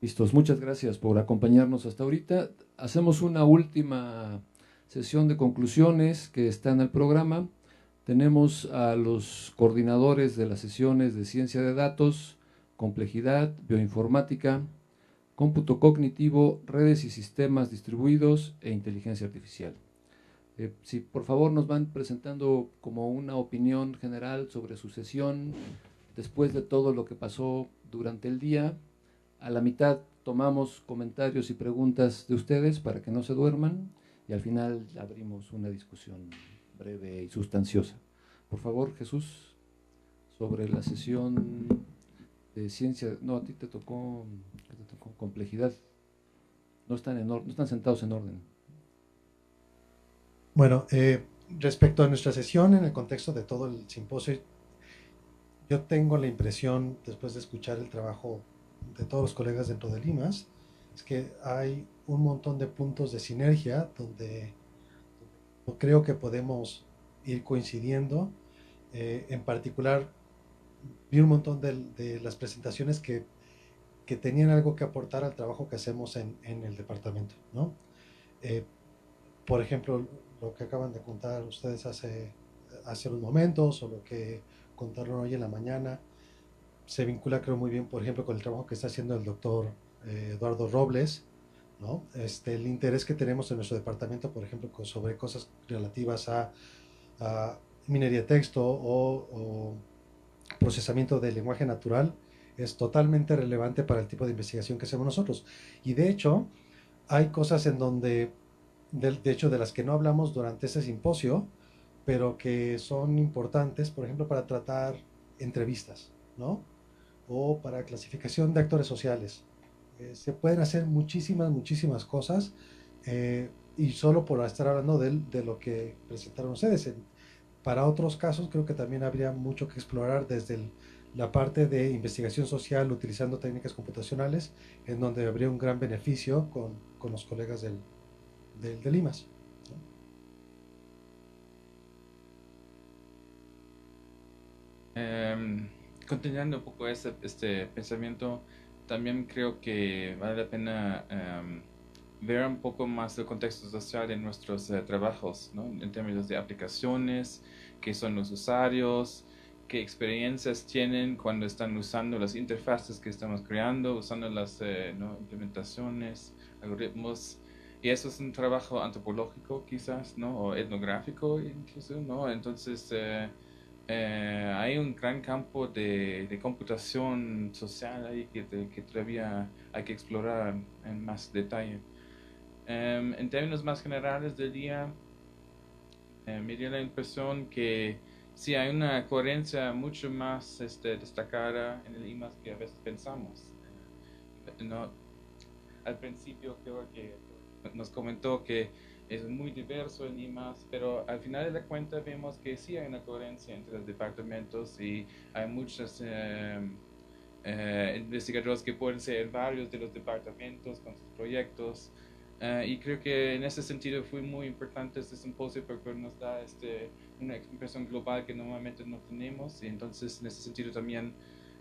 Listos, muchas gracias por acompañarnos hasta ahorita. Hacemos una última sesión de conclusiones que está en el programa. Tenemos a los coordinadores de las sesiones de ciencia de datos, complejidad, bioinformática, cómputo cognitivo, redes y sistemas distribuidos e inteligencia artificial. Si por favor nos van presentando como una opinión general sobre su sesión, después de todo lo que pasó durante el día. A la mitad tomamos comentarios y preguntas de ustedes para que no se duerman y al final abrimos una discusión breve y sustanciosa. Por favor, Jesús, sobre la sesión de ciencia. No, a ti te tocó complejidad. No están sentados en orden. Bueno, respecto a nuestra sesión en el contexto de todo el simposio, yo tengo la impresión, después de escuchar el trabajo de todos los colegas dentro de Limas, es que hay un montón de puntos de sinergia donde creo que podemos ir coincidiendo. En particular, vi un montón de las presentaciones que tenían algo que aportar al trabajo que hacemos en el departamento, ¿no? Eh, por ejemplo, lo que acaban de contar ustedes hace unos momentos o lo que contaron hoy en la mañana, se vincula creo muy bien, por ejemplo, con el trabajo que está haciendo el doctor Eduardo Robles, ¿no? El interés que tenemos en nuestro departamento, por ejemplo, sobre cosas relativas a minería de texto o procesamiento del lenguaje natural es totalmente relevante para el tipo de investigación que hacemos nosotros. Y de hecho, hay cosas en donde, de hecho, de las que no hablamos durante este simposio, pero que son importantes, por ejemplo, para tratar entrevistas, ¿no? O para clasificación de actores sociales. Se pueden hacer muchísimas cosas y solo por estar hablando de lo que presentaron ustedes. Para otros casos creo que también habría mucho que explorar desde la parte de investigación social utilizando técnicas computacionales, en donde habría un gran beneficio con los colegas de Limas, ¿no? Em, Continuando un poco este pensamiento, también creo que vale la pena ver un poco más el contexto social en nuestros trabajos, ¿no? En términos de aplicaciones, qué son los usuarios, qué experiencias tienen cuando están usando las interfaces que estamos creando, usando las ¿no? implementaciones, algoritmos. Y eso es un trabajo antropológico quizás, ¿no? O etnográfico incluso, ¿no? Entonces, hay un gran campo de computación social ahí que todavía hay que explorar en más detalle. En términos más generales del día, me dio la impresión que sí hay una coherencia mucho más destacada en el IMAS que a veces pensamos. No, al principio creo que nos comentó que es muy diverso el IMAS, pero al final de la cuenta vemos que sí hay una coherencia entre los departamentos y hay muchos investigadores que pueden ser varios de los departamentos con sus proyectos. Y creo que en ese sentido fue muy importante este simposio porque nos da una impresión global que normalmente no tenemos y entonces en ese sentido también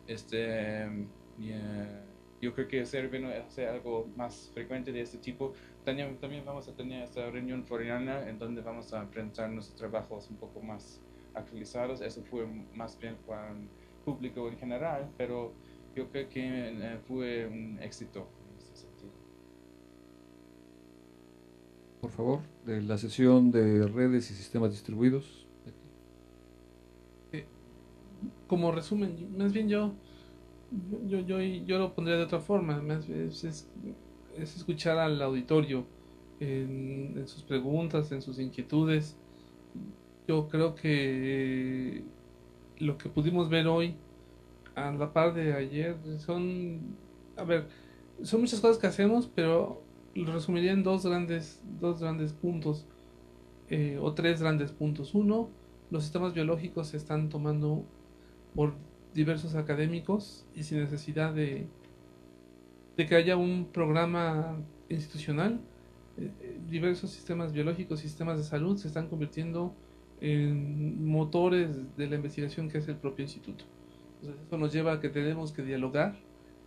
este, yeah, yo creo que sirve ¿no? hacer algo más frecuente de este tipo. También vamos a tener esta reunión floriana en donde vamos a presentar nuestros trabajos un poco más actualizados. Eso fue más bien para el público en general, pero yo creo que fue un éxito en ese sentido. Por favor, de la sesión de redes y sistemas distribuidos. Eh, Como resumen, más bien yo lo pondría de otra forma, más bien es escuchar al auditorio en sus preguntas, en sus inquietudes. Yo creo que lo que pudimos ver hoy, a la par de ayer, a ver, son muchas cosas que hacemos, pero lo resumiría en dos grandes puntos, o tres grandes puntos. Uno, los sistemas biológicos se están tomando por diversos académicos y sin necesidad de que haya un programa institucional. Diversos sistemas biológicos, sistemas de salud se están convirtiendo en motores de la investigación que hace el propio instituto. Entonces, eso nos lleva a que tenemos que dialogar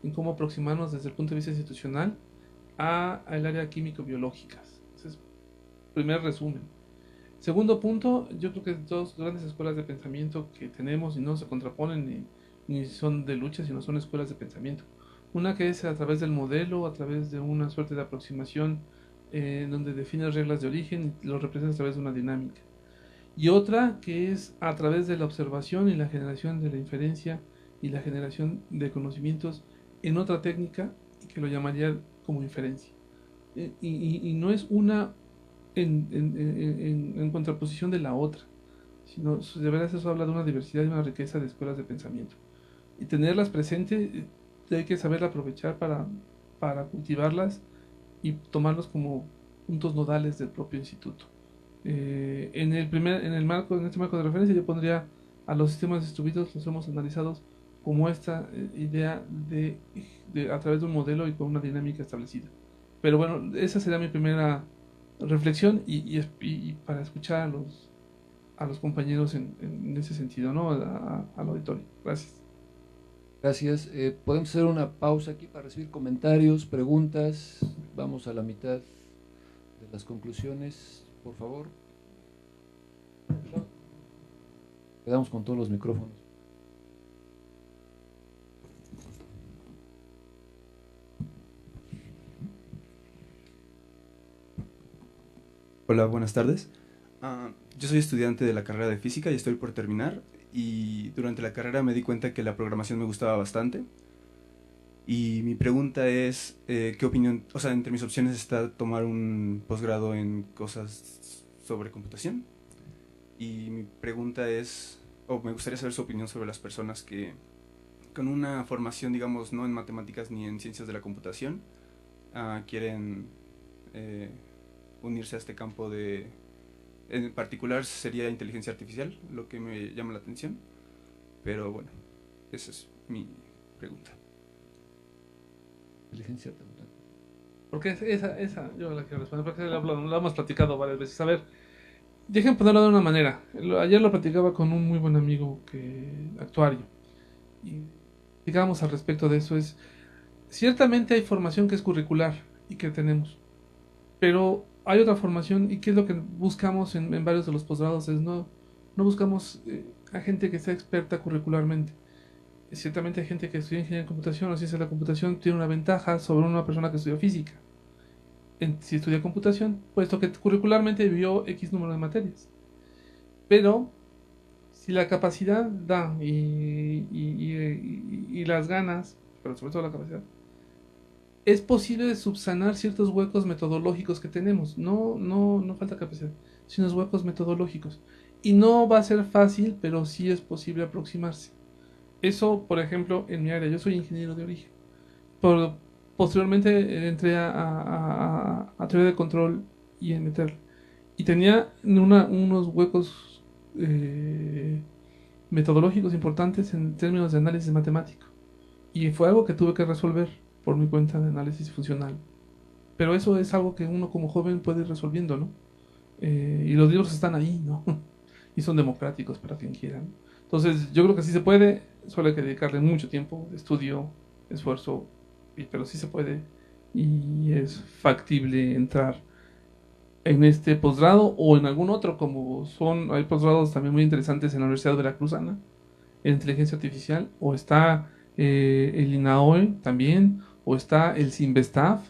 en cómo aproximarnos desde el punto de vista institucional al área químico-biológicas. Ese es el primer resumen. Segundo punto, yo creo que dos grandes escuelas de pensamiento que tenemos y no se contraponen ni son de lucha, sino son escuelas de pensamiento. Una que es a través del modelo, a través de una suerte de aproximación donde defines reglas de origen y lo representas a través de una dinámica. Y otra que es a través de la observación y la generación de la inferencia y la generación de conocimientos en otra técnica que lo llamaría como inferencia. Y no es una en contraposición de la otra, sino de verdad eso habla de una diversidad y una riqueza de escuelas de pensamiento. Y tenerlas presentes, hay que saber aprovechar para cultivarlas y tomarlos como puntos nodales del propio instituto. En este marco de referencia yo pondría a los sistemas distribuidos, los hemos analizado como esta idea de a través de un modelo y con una dinámica establecida. Pero bueno, esa sería mi primera reflexión y para escuchar a los compañeros en ese sentido, ¿no? Al auditorio. Gracias. Gracias. Podemos hacer una pausa aquí para recibir comentarios, preguntas. Vamos a la mitad de las conclusiones, por favor. Quedamos con todos los micrófonos. Hola, buenas tardes. Yo soy estudiante de la carrera de física y estoy por terminar. Y durante la carrera me di cuenta que la programación me gustaba bastante. Y mi pregunta es, ¿qué opinión? O sea, entre mis opciones está tomar un posgrado en cosas sobre computación. Y mi pregunta es, me gustaría saber su opinión sobre las personas que con una formación, digamos, no en matemáticas ni en ciencias de la computación, quieren unirse a este campo en particular sería inteligencia artificial, lo que me llama la atención. Pero bueno, esa es mi pregunta. Inteligencia artificial. Porque esa yo la quiero responder, porque lo hemos platicado varias veces. A ver, déjenme ponerlo de una manera. Ayer lo platicaba con un muy buen amigo actuario. Y digamos al respecto de eso ciertamente hay formación que es curricular y que tenemos. Pero hay otra formación y qué es lo que buscamos en varios de los posgrados no buscamos a gente que sea experta curricularmente. Ciertamente hay gente que estudia ingeniería en computación o ciencia de la computación tiene una ventaja sobre una persona que estudia física. Si estudia computación, puesto que curricularmente vio X número de materias. Pero si la capacidad da y las ganas, pero sobre todo la capacidad, es posible subsanar ciertos huecos metodológicos que tenemos. No falta capacidad, sino huecos metodológicos. Y no va a ser fácil, pero sí es posible aproximarse. Eso, por ejemplo, en mi área, yo soy ingeniero de origen. Posteriormente entré a teoría de control y en meter. Y tenía unos huecos metodológicos importantes en términos de análisis matemático. Y fue algo que tuve que resolver por mi cuenta de análisis funcional. Pero eso es algo que uno como joven puede ir resolviendo, ¿no? Y los libros están ahí, ¿no? Y son democráticos para quien quiera, ¿no? Entonces, yo creo que sí se puede, solo hay que dedicarle mucho tiempo, estudio, esfuerzo, pero sí se puede y es factible entrar en este posgrado o en algún otro, hay posgrados también muy interesantes en la Universidad Veracruzana, en inteligencia artificial, o está el INAOE también, o está el CIMBESTAF,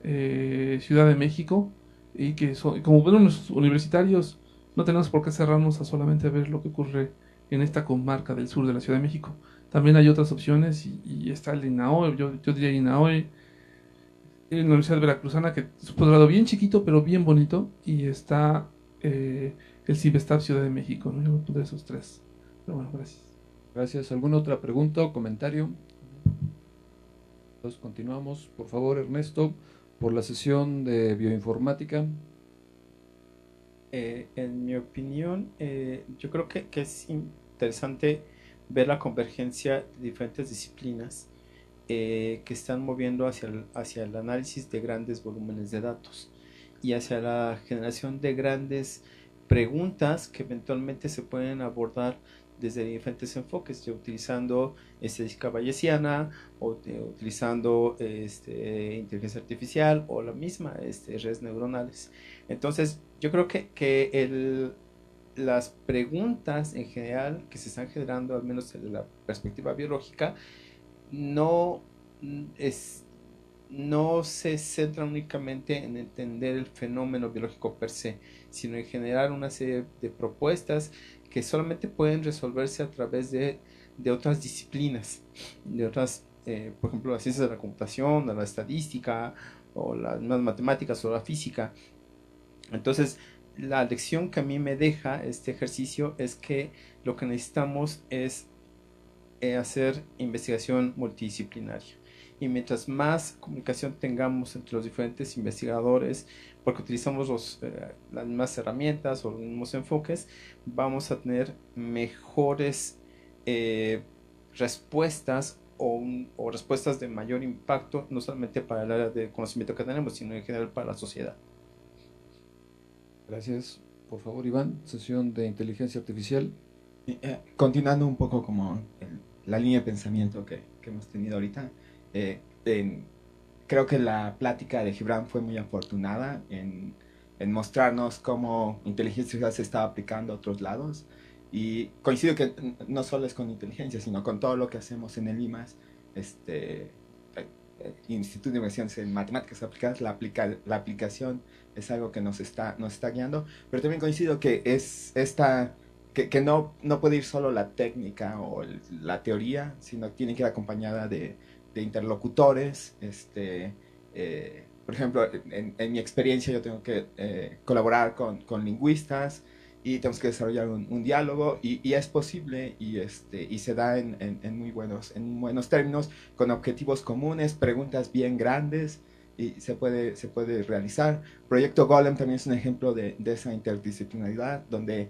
Ciudad de México, y que como buenos universitarios no tenemos por qué cerrarnos a solamente ver lo que ocurre en esta comarca del sur de la Ciudad de México. También hay otras opciones y está el INAOE, yo diría INAOE, en la Universidad Veracruzana, que es un posgrado bien chiquito pero bien bonito, y está el CIMBESTAF Ciudad de México, ¿no? Yo voy a poner esos tres. Pero bueno, gracias. Gracias. ¿Alguna otra pregunta o comentario? Entonces continuamos. Por favor, Ernesto, por la sesión de bioinformática. En mi opinión, yo creo que es interesante ver la convergencia de diferentes disciplinas que están moviendo hacia el análisis de grandes volúmenes de datos y hacia la generación de grandes preguntas que eventualmente se pueden abordar desde diferentes enfoques, ya utilizando estadística bayesiana o utilizando inteligencia artificial o la misma redes neuronales. Entonces, yo creo que las preguntas en general que se están generando, al menos desde la perspectiva biológica, no se centran únicamente en entender el fenómeno biológico per se, sino en generar una serie de propuestas que solamente pueden resolverse a través de otras disciplinas, de otras, por ejemplo, las ciencias de la computación, o la estadística, o las matemáticas, o la física. Entonces, la lección que a mí me deja este ejercicio es que lo que necesitamos es hacer investigación multidisciplinaria. Y mientras más comunicación tengamos entre los diferentes investigadores, porque utilizamos las mismas herramientas o los mismos enfoques, vamos a tener mejores respuestas o respuestas de mayor impacto, no solamente para el área de conocimiento que tenemos, sino en general para la sociedad. Gracias. Por favor, Iván, sesión de inteligencia artificial. Continuando un poco como la línea de pensamiento que hemos tenido ahorita, creo que la plática de Gibran fue muy afortunada en mostrarnos cómo inteligencia artificial se está aplicando a otros lados, y coincido que no solo es con inteligencia, sino con todo lo que hacemos en el IMAS, Instituto de Investigaciones en Matemáticas Aplicadas, la aplicación es algo que nos está guiando, pero también coincido que es que no puede ir solo la técnica o la teoría, sino que tiene que ir acompañada de interlocutores. Por ejemplo, en mi experiencia yo tengo que colaborar con lingüistas, y tenemos que desarrollar un diálogo, y es posible, y se da en muy buenos términos, con objetivos comunes, preguntas bien grandes, y se puede realizar. Proyecto Golem también es un ejemplo de esa interdisciplinaridad, donde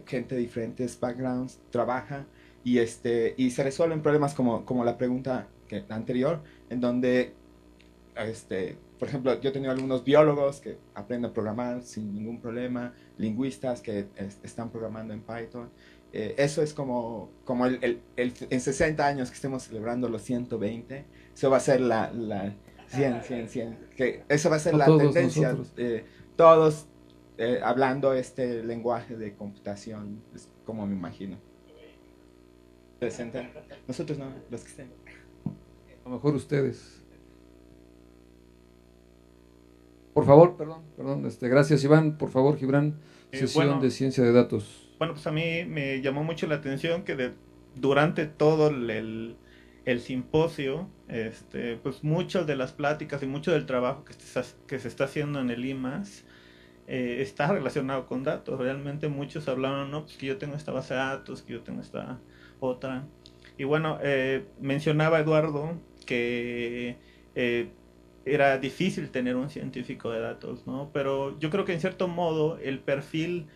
gente de diferentes backgrounds trabaja, y se resuelven problemas como la pregunta anterior, en donde por ejemplo, yo he tenido algunos biólogos que aprenden a programar sin ningún problema, lingüistas que están programando en Python. Eso es como en 60 años que estemos celebrando los 120, eso va a ser la 100, que eso va a ser la tendencia. Todos hablando este lenguaje de computación, es como me imagino. Presenten. Nosotros no, los que estén. A lo mejor ustedes. Por favor, perdón, gracias Iván. Por favor, Gibran, sesión de ciencia de datos. Bueno, pues a mí me llamó mucho la atención que durante todo el simposio, pues muchas de las pláticas y mucho del trabajo que se está haciendo en el IMAS está relacionado con datos. Realmente muchos hablaron, no, pues que yo tengo esta base de datos, que yo tengo esta otra. Y bueno, mencionaba Eduardo que era difícil tener un científico de datos, ¿no? Pero yo creo que en cierto modo el perfil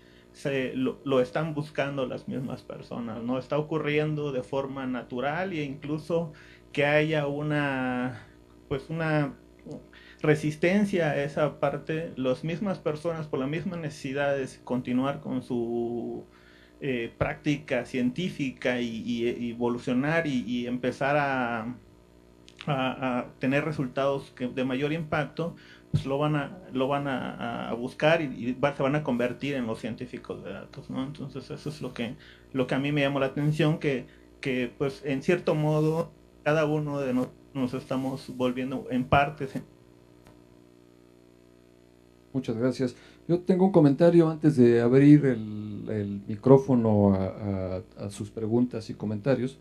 lo están buscando las mismas personas, ¿no? Está ocurriendo de forma natural, e incluso que haya una resistencia a esa parte, las mismas personas por la misma necesidad de continuar con su práctica científica y evolucionar y empezar a tener resultados de mayor impacto, pues lo van a buscar y se van a convertir en los científicos de datos, ¿no? Entonces eso es lo que a mí me llamó la atención, que pues en cierto modo cada uno de nosotros nos estamos volviendo en partes. Muchas gracias. Yo tengo un comentario antes de abrir el micrófono a sus preguntas y comentarios.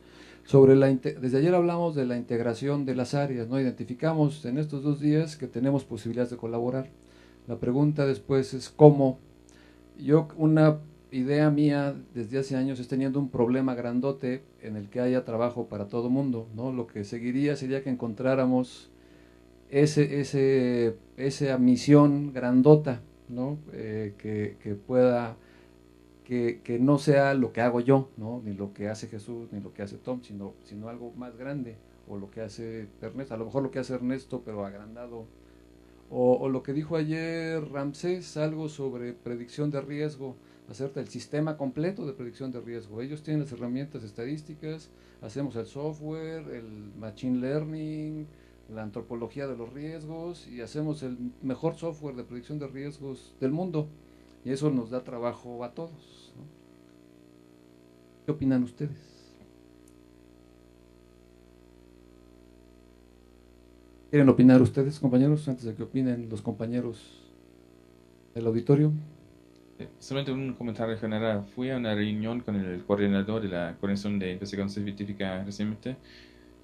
Desde ayer hablamos de la integración de las áreas, ¿no? Identificamos en estos 2 días que tenemos posibilidades de colaborar. La pregunta después es cómo. Una idea mía desde hace años es teniendo un problema grandote en el que haya trabajo para todo mundo, ¿no? Lo que seguiría sería que encontráramos esa misión grandota, ¿no? Que pueda... Que no sea lo que hago yo, ¿no? Ni lo que hace Jesús, ni lo que hace Tom, sino algo más grande, o lo que hace Ernesto, a lo mejor lo que hace Ernesto, pero agrandado, o lo que dijo ayer Ramsés, algo sobre predicción de riesgo. hacerte el sistema completo de predicción de riesgo. Ellos tienen las herramientas estadísticas, hacemos el software, el machine learning, la antropología de los riesgos y hacemos el mejor software de predicción de riesgos del mundo. Y eso nos da trabajo a todos, ¿no? ¿Qué opinan ustedes? ¿Quieren opinar ustedes, compañeros, antes de que opinen los compañeros del auditorio? Solamente un comentario general. Fui a una reunión con el coordinador de la Coordinación de Investigación Científica recientemente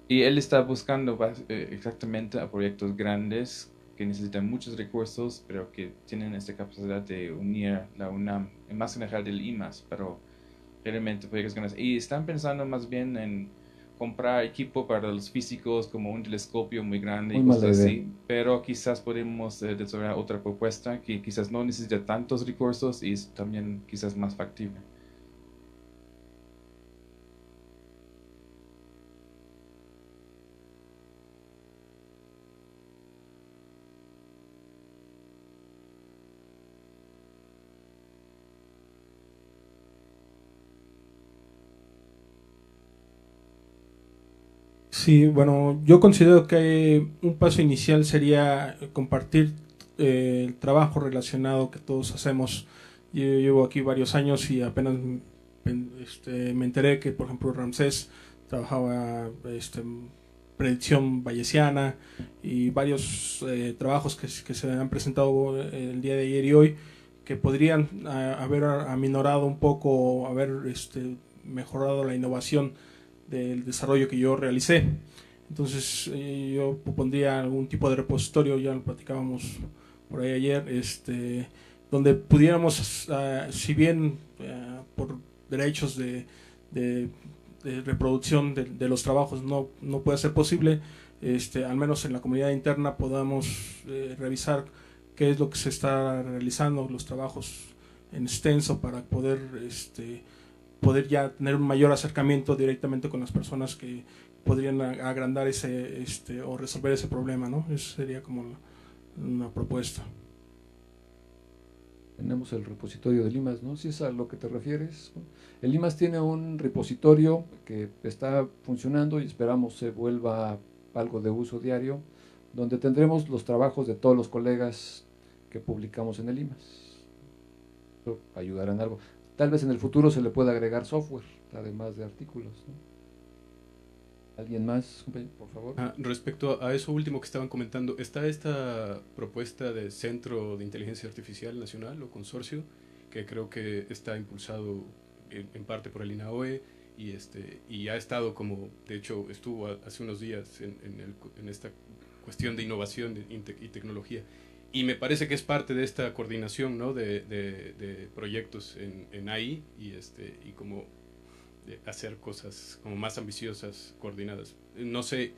y él está buscando exactamente a proyectos grandes que necesitan muchos recursos, pero que tienen esta capacidad de unir la UNAM, en más general del IMAS, pero realmente proyectos grandes. Y están pensando más bien en comprar equipo para los físicos, como un telescopio muy grande y cosas así, pero quizás podemos desarrollar otra propuesta que quizás no necesita tantos recursos y es también quizás más factible. Sí, bueno, yo considero que un paso inicial sería compartir el trabajo relacionado que todos hacemos. Yo llevo aquí varios años y apenas me enteré que, por ejemplo, Ramsés trabajaba predicción bayesiana y varios trabajos que se han presentado el día de ayer y hoy que podrían haber aminorado un poco, haber mejorado la innovación del desarrollo que yo realicé. Entonces yo propondría algún tipo de repositorio, ya lo platicábamos por ahí ayer, donde pudiéramos, si bien por derechos de reproducción de los trabajos no puede ser posible, al menos en la comunidad interna podamos revisar qué es lo que se está realizando, los trabajos en extenso para poder ya tener un mayor acercamiento directamente con las personas que podrían agrandar o resolver ese problema, ¿no? Eso sería como una propuesta. Tenemos el repositorio del IMAS, ¿no? Si es a lo que te refieres. El IMAS tiene un repositorio que está funcionando y esperamos se vuelva algo de uso diario, donde tendremos los trabajos de todos los colegas que publicamos en el IMAS. Eso ayudará en algo. Tal vez en el futuro se le pueda agregar software, además de artículos, ¿no? ¿Alguien más, compañero, por favor? Respecto a eso último que estaban comentando, ¿está esta propuesta de Centro de Inteligencia Artificial Nacional o Consorcio, que creo que está impulsado en parte por el INAOE y ha estado como, de hecho, estuvo hace unos días en esta cuestión de innovación y tecnología? Y me parece que es parte de esta coordinación, ¿no? de proyectos en AI y como de hacer cosas como más ambiciosas, coordinadas. No sé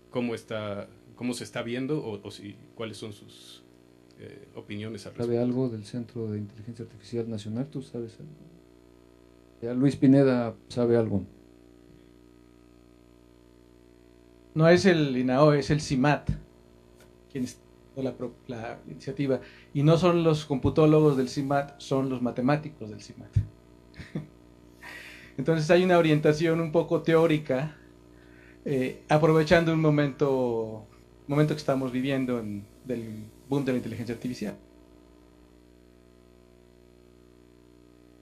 cómo se está viendo o cuáles son sus opiniones al respecto. ¿Sabe algo del Centro de Inteligencia Artificial Nacional? ¿Tú sabes algo? Ya Luis Pineda sabe algo. No es el INAOE, es el CIMAT quien está la iniciativa, y no son los computólogos del CIMAT, son los matemáticos del CIMAT. Entonces hay una orientación un poco teórica, aprovechando un momento que estamos viviendo del boom de la inteligencia artificial.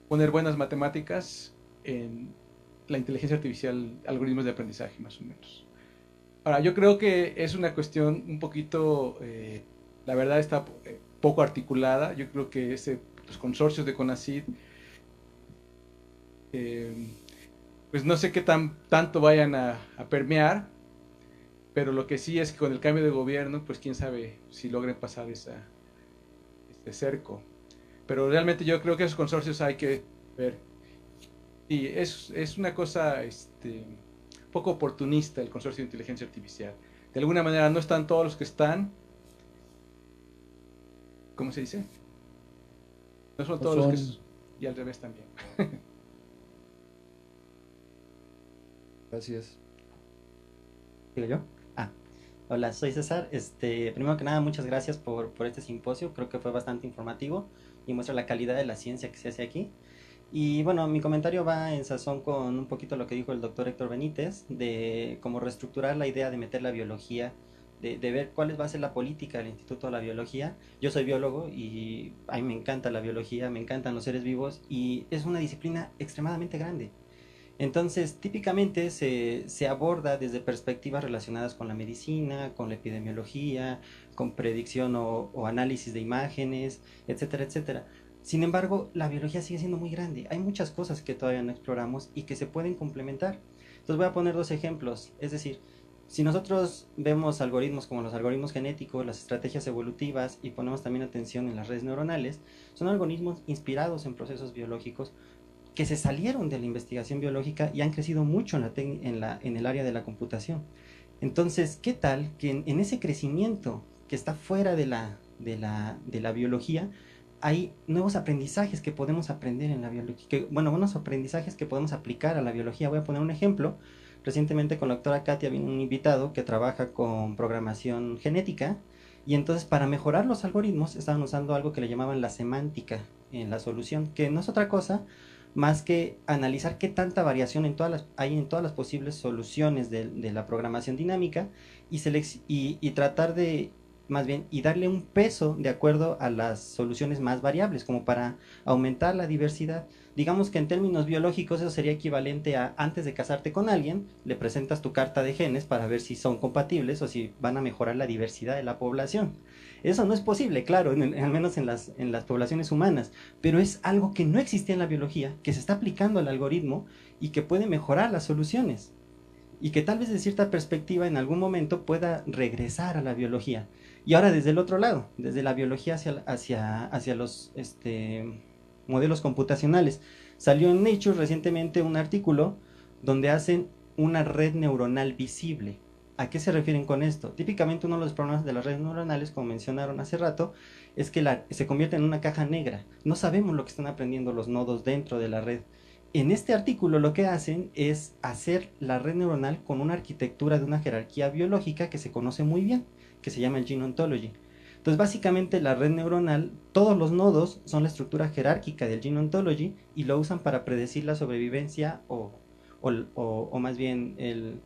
Poner buenas matemáticas en la inteligencia artificial, algoritmos de aprendizaje más o menos. Ahora, yo creo que es una cuestión un poquito, la verdad está poco articulada. Yo creo que los consorcios de CONACYT, pues no sé qué tanto vayan a permear, pero lo que sí es que con el cambio de gobierno, pues quién sabe si logren pasar este cerco. Pero realmente yo creo que esos consorcios hay que ver. Y es una cosa poco oportunista el consorcio de inteligencia artificial. De alguna manera no están todos los que están. ¿Cómo se dice? No son todos los que... Y al revés también. Gracias. ¿Digo yo? Hola, soy César. Primero que nada, muchas gracias por este simposio. Creo que fue bastante informativo. y muestra la calidad de la ciencia que se hace aquí. Y bueno, mi comentario va en sazón con un poquito lo que dijo el doctor Héctor Benítez, de cómo reestructurar la idea de meter la biología, de ver cuál va a ser la política del Instituto de la Biología. Yo soy biólogo y a mí me encanta la biología, me encantan los seres vivos y es una disciplina extremadamente grande. Entonces, típicamente se aborda desde perspectivas relacionadas con la medicina, con la epidemiología, con predicción o análisis de imágenes, etcétera, etcétera. Sin embargo, la biología sigue siendo muy grande. Hay muchas cosas que todavía no exploramos y que se pueden complementar. Entonces voy a poner dos ejemplos. Es decir, si nosotros vemos algoritmos como los algoritmos genéticos, las estrategias evolutivas y ponemos también atención en las redes neuronales, son algoritmos inspirados en procesos biológicos que se salieron de la investigación biológica y han crecido mucho en el área de la computación. Entonces, ¿qué tal que en ese crecimiento que está fuera de la biología, hay nuevos aprendizajes que podemos aprender en la biología, buenos aprendizajes que podemos aplicar a la biología? Voy a poner un ejemplo. Recientemente con la doctora Katia vino un invitado que trabaja con programación genética y entonces para mejorar los algoritmos estaban usando algo que le llamaban la semántica en la solución, que no es otra cosa más que analizar qué tanta variación hay en todas las posibles soluciones de la programación dinámica y tratar de más bien, y darle un peso de acuerdo a las soluciones más variables, como para aumentar la diversidad. Digamos que en términos biológicos eso sería equivalente a, antes de casarte con alguien, le presentas tu carta de genes para ver si son compatibles o si van a mejorar la diversidad de la población. Eso no es posible, claro, al menos en las poblaciones humanas, pero es algo que no existía en la biología, que se está aplicando al algoritmo y que puede mejorar las soluciones. Y que tal vez de cierta perspectiva en algún momento pueda regresar a la biología. Y ahora desde el otro lado, desde la biología hacia los modelos computacionales. Salió en Nature recientemente un artículo donde hacen una red neuronal visible. ¿A qué se refieren con esto? Típicamente uno de los problemas de las redes neuronales, como mencionaron hace rato, es que se convierte en una caja negra. No sabemos lo que están aprendiendo los nodos dentro de la red. En este artículo lo que hacen es hacer la red neuronal con una arquitectura de una jerarquía biológica que se conoce muy bien, que se llama el Gene Ontology. Entonces básicamente la red neuronal, todos los nodos son la estructura jerárquica del Gene Ontology y lo usan para predecir la sobrevivencia o más bien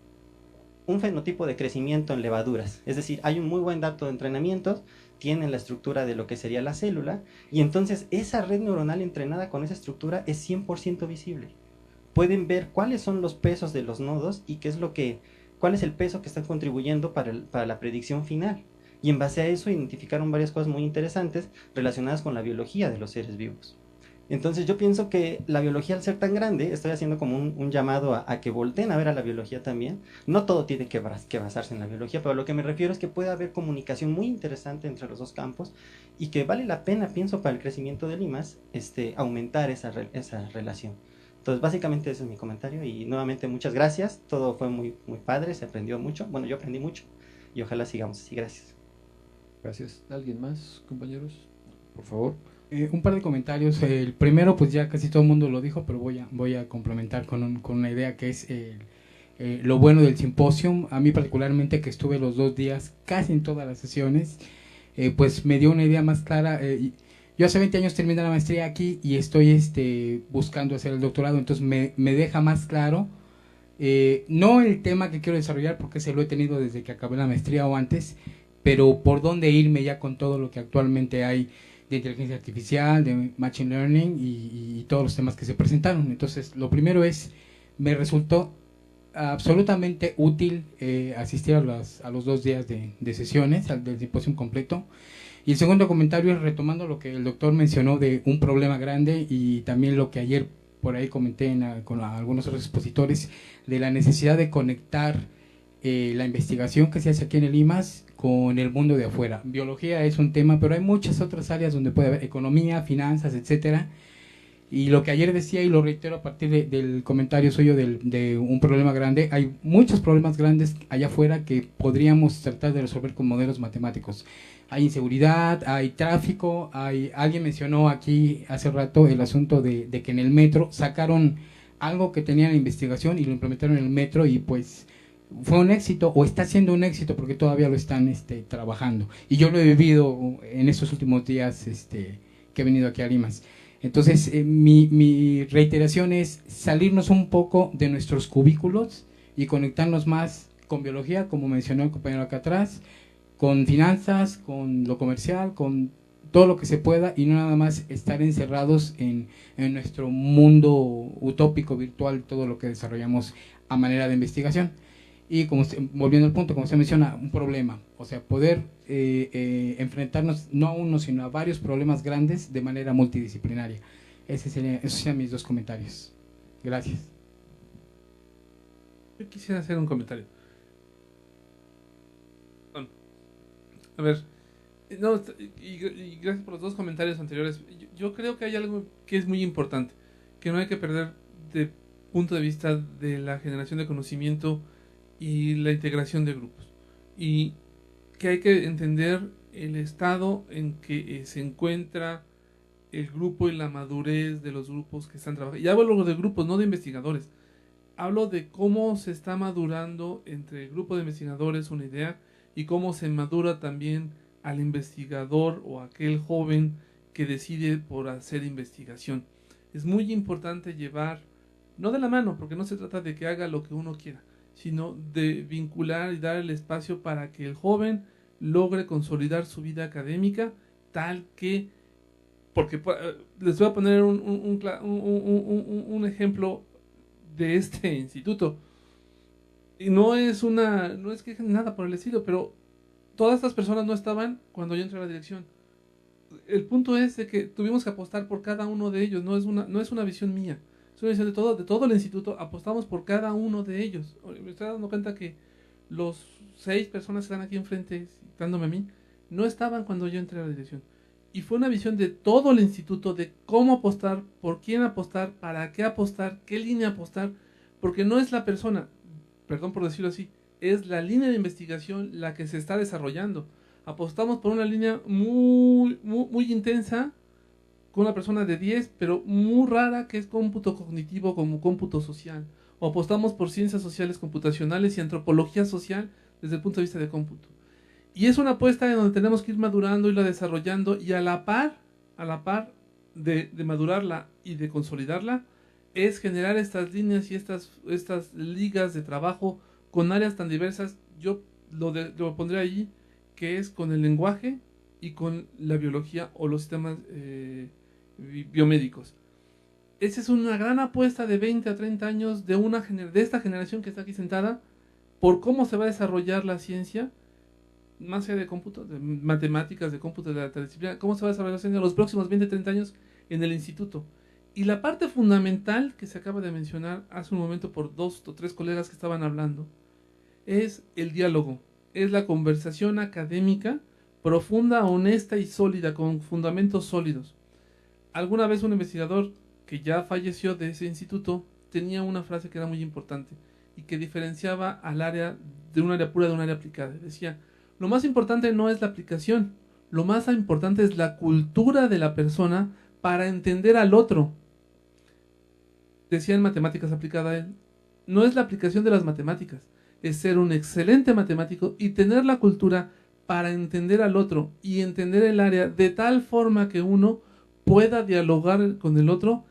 un fenotipo de crecimiento en levaduras. Es decir, hay un muy buen dato de entrenamientos, tienen la estructura de lo que sería la célula, y entonces esa red neuronal entrenada con esa estructura es 100% visible. Pueden ver cuáles son los pesos de los nodos y cuál es el peso que están contribuyendo para la predicción final. Y en base a eso identificaron varias cosas muy interesantes relacionadas con la biología de los seres vivos. Entonces yo pienso que la biología, al ser tan grande, estoy haciendo como un llamado a que volteen a ver a la biología también. No todo tiene que basarse en la biología, pero lo que me refiero es que puede haber comunicación muy interesante entre los dos campos y que vale la pena, pienso, para el crecimiento del IMAS, aumentar esa relación. Entonces básicamente ese es mi comentario y nuevamente muchas gracias. Todo fue muy, muy padre, se aprendió mucho. Bueno, yo aprendí mucho y ojalá sigamos así. Gracias. Gracias. ¿Alguien más, compañeros? Por favor. Un par de comentarios. El primero, pues ya casi todo el mundo lo dijo, pero voy a complementar con una idea que es lo bueno del simposio. A mí particularmente, que estuve los 2 días casi en todas las sesiones, pues me dio una idea más clara. Yo hace 20 años terminé la maestría aquí y estoy buscando hacer el doctorado, entonces me deja más claro, no el tema que quiero desarrollar, porque ese lo he tenido desde que acabé la maestría o antes, pero por dónde irme ya con todo lo que actualmente hay de inteligencia artificial, de machine learning y todos los temas que se presentaron. Entonces, lo primero me resultó absolutamente útil asistir a los 2 días de sesiones, del simposio completo. Y el segundo comentario es retomando lo que el doctor mencionó de un problema grande y también lo que ayer por ahí comenté con algunos otros expositores, de la necesidad de conectar la investigación que se hace aquí en el IMAS con el mundo de afuera. Biología es un tema, pero hay muchas otras áreas donde puede haber economía, finanzas, etcétera. Y lo que ayer decía, y lo reitero a partir del comentario suyo de un problema grande, hay muchos problemas grandes allá afuera que podríamos tratar de resolver con modelos matemáticos. Hay inseguridad, hay tráfico, alguien mencionó aquí hace rato el asunto de que en el metro sacaron algo que tenían en investigación y lo implementaron en el metro y pues fue un éxito, o está siendo un éxito porque todavía lo están trabajando. Y yo lo he vivido en estos últimos días he venido aquí a Limas. Entonces, mi reiteración es salirnos un poco de nuestros cubículos y conectarnos más con biología, como mencionó el compañero acá atrás, con finanzas, con lo comercial, con todo lo que se pueda, y no nada más estar encerrados en nuestro mundo utópico, virtual, todo lo que desarrollamos a manera de investigación. Y como volviendo al punto, como usted menciona, un problema, o sea, poder enfrentarnos no a uno, sino a varios problemas grandes de manera multidisciplinaria. Esos serían mis dos comentarios. Gracias. Yo quisiera hacer un comentario. Bueno, a ver, no, y gracias por los dos comentarios anteriores. Yo creo que hay algo que es muy importante, que no hay que perder de punto de vista de la generación de conocimiento y la integración de grupos, y que hay que entender el estado en que se encuentra el grupo y la madurez de los grupos que están trabajando. Y hablo de grupos, no de investigadores. Hablo de cómo se está madurando entre el grupo de investigadores una idea, y cómo se madura también al investigador o aquel joven que decide por hacer investigación. Es muy importante llevar, no de la mano, porque no se trata de que haga lo que uno quiera, sino de vincular y dar el espacio para que el joven logre consolidar su vida académica, tal que, porque les voy a poner un ejemplo de este instituto, y no es que nada por el estilo, pero todas estas personas no estaban cuando yo entré a la dirección. El punto es de que tuvimos que apostar por cada uno de ellos, no es una visión mía, es una visión de todo el instituto. Apostamos por cada uno de ellos. Me estoy dando cuenta que los 6 personas que están aquí enfrente, citándome a mí, no estaban cuando yo entré a la dirección. Y fue una visión de todo el instituto, de cómo apostar, por quién apostar, para qué apostar, qué línea apostar, porque no es la persona, perdón por decirlo así, es la línea de investigación la que se está desarrollando. Apostamos por una línea muy intensa, con una persona de 10, pero muy rara, que es cómputo cognitivo como cómputo social. O apostamos por ciencias sociales computacionales y antropología social desde el punto de vista de cómputo. Y es una apuesta en donde tenemos que ir madurando, irla desarrollando, y a la par de madurarla y de consolidarla, es generar estas líneas y estas ligas de trabajo con áreas tan diversas. Yo lo pondré allí, que es con el lenguaje y con la biología o los sistemas biomédicos. Esa es una gran apuesta de 20 a 30 años de esta generación que está aquí sentada, por cómo se va a desarrollar la ciencia, más allá de cómputo, de matemáticas, de cómputo, de la disciplina, cómo se va a desarrollar la ciencia en los próximos 20 a 30 años en el instituto. Y la parte fundamental que se acaba de mencionar hace un momento por 2 o 3 colegas que estaban hablando, es el diálogo, es la conversación académica profunda, honesta y sólida, con fundamentos sólidos. Alguna vez un investigador que ya falleció de ese instituto tenía una frase que era muy importante y que diferenciaba al área de un área pura de un área aplicada. Decía: lo más importante no es la aplicación, lo más importante es la cultura de la persona para entender al otro. Decía en matemáticas aplicada él: no es la aplicación de las matemáticas, es ser un excelente matemático y tener la cultura para entender al otro y entender el área de tal forma que uno pueda dialogar con el otro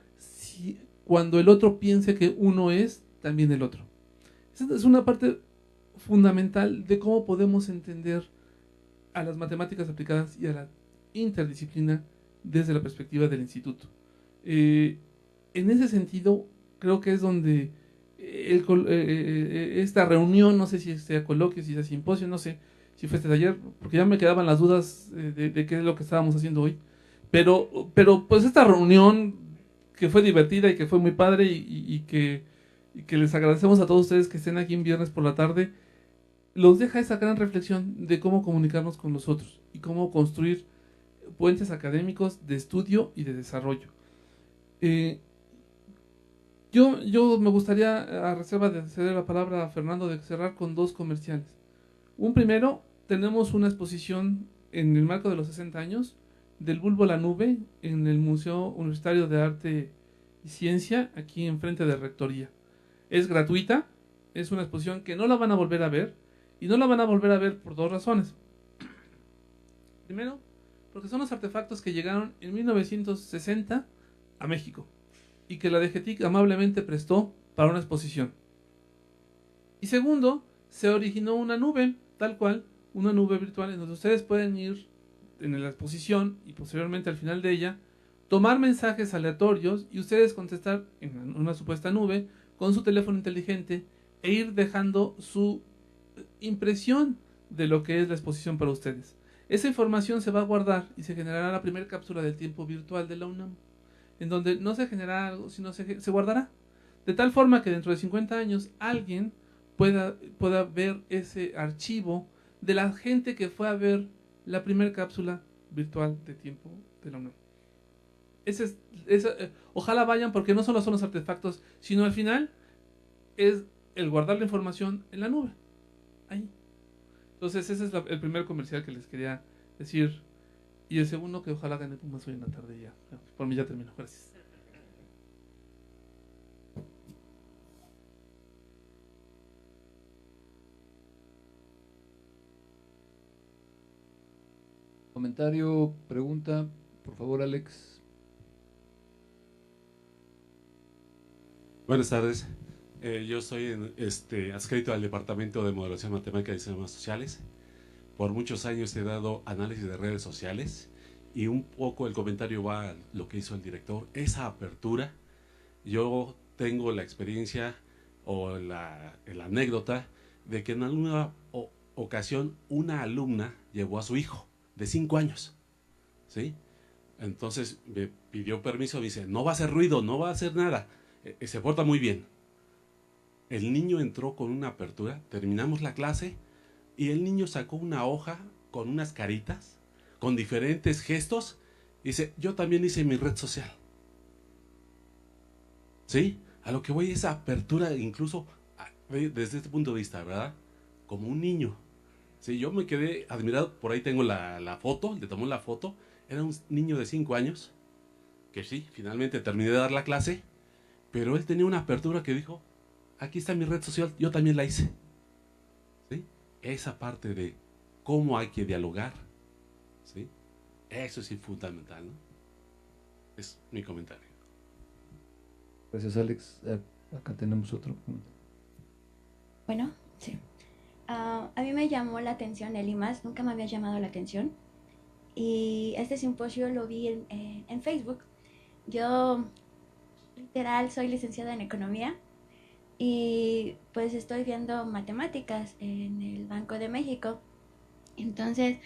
cuando el otro piense que uno es también el otro. Esa es una parte fundamental de cómo podemos entender a las matemáticas aplicadas y a la interdisciplina desde la perspectiva del instituto. En ese sentido, creo que es donde esta reunión, no sé si sea coloquio, si sea simposio, no sé si fue este taller, porque ya me quedaban las dudas de qué es lo que estábamos haciendo hoy, pero pues esta reunión que fue divertida y que fue muy padre y que les agradecemos a todos ustedes que estén aquí en viernes por la tarde, los deja esa gran reflexión de cómo comunicarnos con los otros y cómo construir puentes académicos de estudio y de desarrollo. Yo me gustaría, a reserva de ceder la palabra a Fernando, de cerrar con 2 comerciales. Un primero, tenemos una exposición en el marco de los 60 años del bulbo a la nube en el Museo Universitario de Arte y Ciencia, aquí enfrente de Rectoría. Es gratuita, es una exposición que no la van a volver a ver, y no la van a volver a ver por 2 razones. Primero, Porque son los artefactos que llegaron en 1960 a México y que la DGTIC amablemente prestó para una exposición. Y segundo, se originó una nube, tal cual, una nube virtual en donde ustedes pueden ir en la exposición y posteriormente al final de ella, tomar mensajes aleatorios y ustedes contestar en una supuesta nube con su teléfono inteligente e ir dejando su impresión de lo que es la exposición para ustedes. Esa información se va a guardar y se generará la primera cápsula del tiempo virtual de la UNAM, en donde no se generará algo, sino se guardará. De tal forma que dentro de 50 años alguien pueda ver ese archivo de la gente que fue a ver la primera cápsula virtual de tiempo de la UNAM. Ojalá vayan, porque no solo son los artefactos, sino al final es el guardar la información en la nube. Ahí. Entonces ese es el primer comercial que les quería decir. Y el segundo, que ojalá gane Pumas hoy en la tarde ya. Por mí ya termino. Gracias. Comentario, pregunta, por favor, Alex. Buenas tardes. Yo soy adscrito al Departamento de Modelación Matemática y Sistemas Sociales. Por muchos años he dado análisis de redes sociales y un poco el comentario va a lo que hizo el director. Esa apertura, yo tengo la experiencia o la anécdota de que en alguna ocasión una alumna llevó a su hijo de 5 años, ¿sí? Entonces me pidió permiso, me dice, no va a hacer ruido, no va a hacer nada, se porta muy bien. El niño entró con una apertura, terminamos la clase y el niño sacó una hoja con unas caritas, con diferentes gestos, y dice, yo también hice mi red social. ¿Sí? A lo que voy es apertura, incluso desde este punto de vista, ¿verdad? Como un niño. Sí, yo me quedé admirado, por ahí tengo la foto, le tomó la foto, era un niño de 5 años, que sí, finalmente terminé de dar la clase, pero él tenía una apertura que dijo, aquí está mi red social, yo también la hice. ¿Sí? Esa parte de cómo hay que dialogar, ¿sí? Eso es fundamental, ¿no? Es mi comentario. Gracias, Alex. Acá tenemos otro. Bueno, sí. A mí me llamó la atención el IMAS, nunca me había llamado la atención. Y este simposio lo vi en Facebook. Yo, literal, soy licenciada en Economía y pues estoy viendo matemáticas en el Banco de México. Entonces,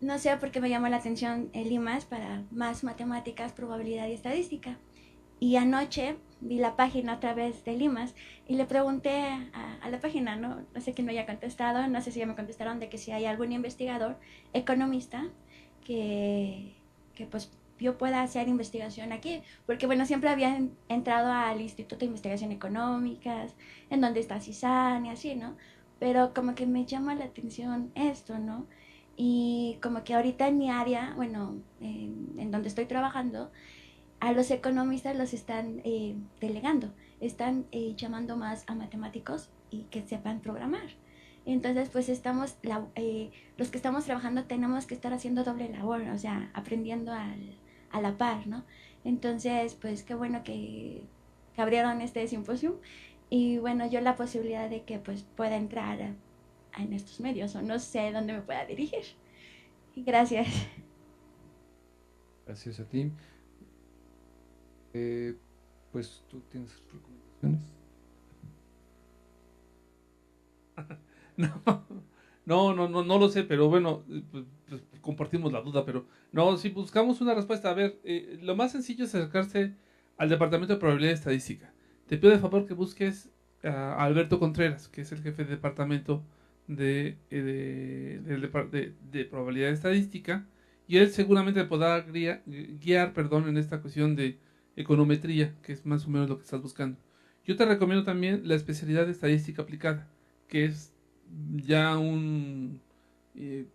no sé por qué me llamó la atención el IMAS para más matemáticas, probabilidad y estadística. Y anoche vi la página otra vez del IMAS y le pregunté a la página, no sé quién me haya contestado, no sé si ya me contestaron de que si hay algún investigador, economista, que pues yo pueda hacer investigación aquí, porque bueno, siempre había entrado al Instituto de Investigación Económicas, en donde está CISAN y así, ¿no? Pero como que me llama la atención esto, ¿no? Y como que ahorita en mi área, bueno, en donde estoy trabajando, a los economistas los están delegando, están llamando más a matemáticos y que sepan programar. Entonces, pues los que estamos trabajando tenemos que estar haciendo doble labor, o sea, aprendiendo a la par, ¿no? Entonces, pues qué bueno que abrieron este simposio y bueno, yo la posibilidad de que pues pueda entrar en estos medios o no sé dónde me pueda dirigir. Gracias. Gracias a ti. Pues tú tienes recomendaciones. No lo sé, pero bueno, pues compartimos la duda, pero no, si buscamos una respuesta, a ver, lo más sencillo es acercarse al Departamento de Probabilidad y Estadística. Te pido de favor que busques a Alberto Contreras, que es el jefe de departamento de Probabilidad y Estadística, y él seguramente podrá guiar en esta cuestión de econometría, que es más o menos lo que estás buscando. Yo te recomiendo también la especialidad de Estadística Aplicada, que es ya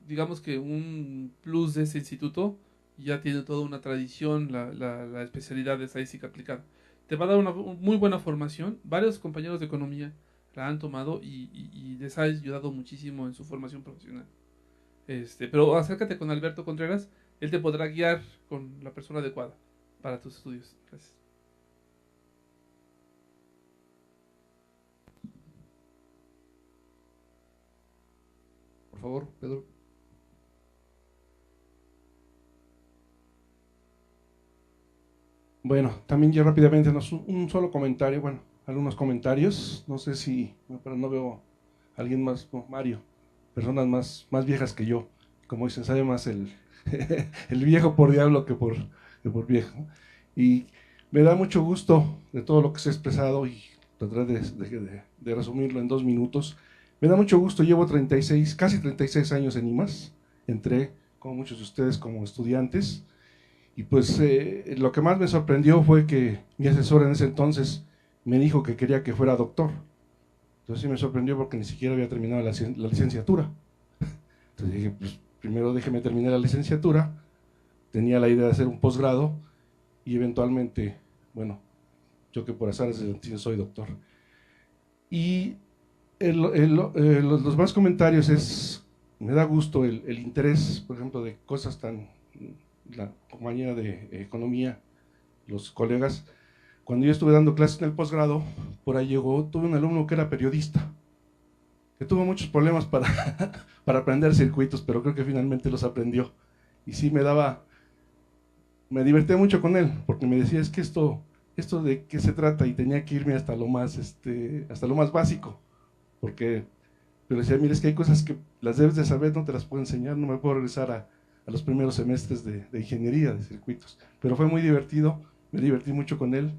digamos que un plus de ese instituto. Ya tiene toda una tradición la especialidad de Estadística Aplicada. Te va a dar una muy buena formación. Varios compañeros de economía la han tomado y les ha ayudado muchísimo en su formación profesional. Pero acércate con Alberto Contreras, él te podrá guiar con la persona adecuada para tus estudios. Gracias. Por favor, Pedro. Bueno, también yo rápidamente, un solo comentario, bueno, algunos comentarios, no sé si, pero no veo a alguien más, Mario, personas más viejas que yo, como dicen, sabe más el viejo por diablo que por viejo. Y me da mucho gusto de todo lo que se ha expresado y trataré de resumirlo en 2 minutos. Me da mucho gusto, llevo casi 36 años en IMAS, entré como muchos de ustedes como estudiantes. Y pues lo que más me sorprendió fue que mi asesor en ese entonces me dijo que quería que fuera doctor. Entonces sí me sorprendió porque ni siquiera había terminado la licenciatura. Entonces dije, pues primero déjeme terminar la licenciatura. Tenía la idea de hacer un posgrado y eventualmente, bueno, yo que por azares del destino soy doctor. Y los más comentarios me da gusto el interés, por ejemplo, de cosas la compañía de economía, los colegas. Cuando yo estuve dando clases en el posgrado, por ahí tuve un alumno que era periodista, que tuvo muchos problemas para aprender circuitos, pero creo que finalmente los aprendió. Y sí me divertí mucho con él, porque me decía, es que esto de qué se trata, y tenía que irme hasta lo más básico, pero decía, mira, es que hay cosas que las debes de saber, no te las puedo enseñar, no me puedo regresar a los primeros semestres de ingeniería de circuitos, pero fue muy divertido, me divertí mucho con él,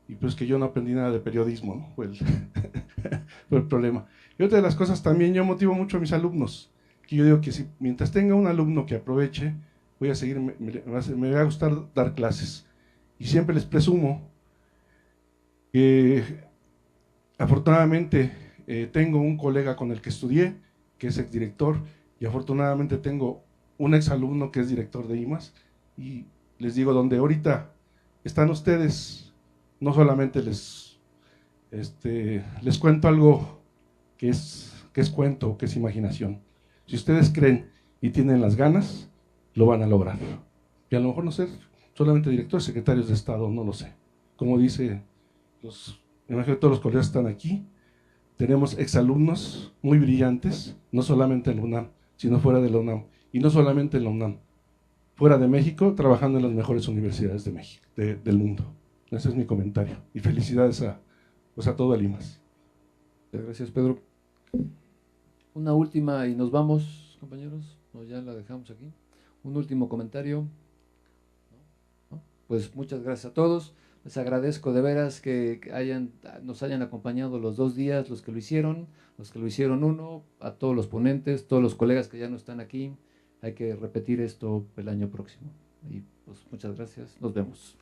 y pues que yo no aprendí nada de periodismo, ¿no? Fue el problema. Y otra de las cosas también, yo motivo mucho a mis alumnos, que yo digo que si mientras tenga un alumno que aproveche, voy a seguir, me va a gustar dar clases, y siempre les presumo que afortunadamente tengo un colega con el que estudié, que es exdirector, y afortunadamente tengo un exalumno que es director de IMAS, y les digo, donde ahorita están ustedes, no solamente les cuento algo que es cuento, que es imaginación. Si ustedes creen y tienen las ganas, lo van a lograr. Y a lo mejor no ser solamente directores, secretarios de Estado, no lo sé. Como dice, me imagino que todos los colegas están aquí, tenemos exalumnos muy brillantes, no solamente en la UNAM, sino fuera de la UNAM. Y no solamente en la UNAM, fuera de México, trabajando en las mejores universidades de México, del mundo. Ese es mi comentario. Y felicidades a todo el IMAS. Gracias, Pedro. Una última y nos vamos, compañeros. ¿O ya la dejamos aquí? Un último comentario. ¿No? Pues muchas gracias a todos. Les agradezco de veras que nos hayan acompañado los 2 días, los que lo hicieron uno, a todos los ponentes, todos los colegas que ya no están aquí. Hay que repetir esto el año próximo. Y pues muchas gracias. Nos vemos.